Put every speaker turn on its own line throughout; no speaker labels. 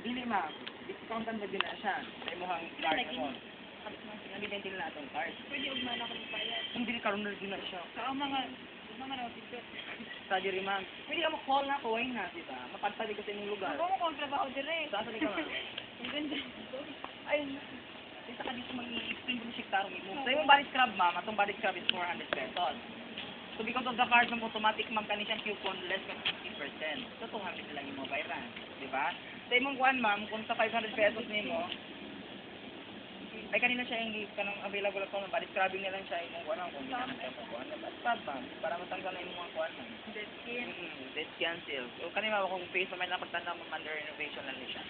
Dili ma'am. Discountan ba din na siya? Sa imuhang card mo. Nag-identity na itong card.
Pwede ugman ako ng bayad.
Kung dili karon na din na siya.
Sa mga na pindot.
Study ma'am. Pwede ka mo-call na ko, na, di ba? Mapagpali ko sa inyong lugar.
Ako mo kung trabaho direct.
Saan ka ma'am?
Ang ganda.
Ay, isa ka dito mag-i-explain ko ni Shiktaro mo. So yung body scrub ma'am, atong body scrub is 400 pesos. So because of the card ng automatic ma'am kani siyang coupon less than 50%. So 200 lang yung mobile run, di ba? Sa imong kuan ma'am, kung sa 500 pesos nimo, ay kanina siya yung kanang available ako ng body scrubbing na lang siya imong kuan kung hindi na mo kuan. Body scrub ma'am, para matanggal na imong mga kuan ma'am.
Dead skin.
Dead cancel. So kanina ma'am kung face may napagtanda mo under renovation lang siya.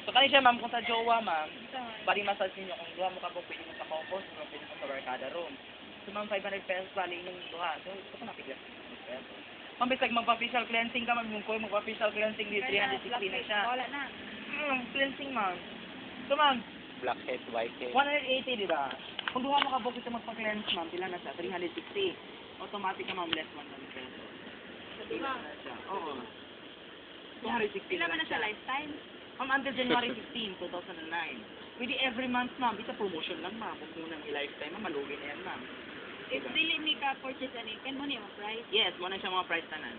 So kanina siya ma'am kung sa jowa ma'am, body massage ninyo kung duha mo ka po pwede mo sa compost o pwede mo sa barkada room. So ma'am 500 pesos bali yung duha. So ito ko napiglas 500 pesos. Ma'am bisag magpa-facial cleansing ka ma'am yung koy magpa-facial cleansing di 360 na siya.
Wala na.
Cleansing ma'am. So ma'am,
Blackhead, whitehead.
180 di ba? Kung duha mo ka po ito magpa-cleanse ma'am, pila na siya? 360. Automatic ka ma'am less 100 pesos.
Sa diba?
Oo. 260
Pila man na siya lifetime.
Ma'am, until January 15, 2009. Pwede every month, ma'am. Isa promotion lang, ma'am. Kung munang i-lifetime, ma'am, malugi na yan, ma'am.
If dili mi ka purchase ani, kan mo ni yung price.
Yes, muna siya mga price tanan.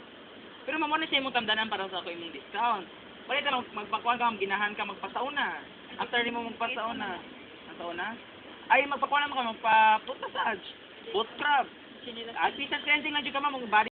Pero ma'am, muna siya yung tamdanan para sa ako yung discount. Wala ka lang, magpakuha ka, ginahan ka, magpasauna. After mo magpasauna. Ang sauna? Ay, magpakuha naman ka, magpa-foot massage. Foot scrub.
Sinila
At facial cleansing lang dyan ka, ma'am, body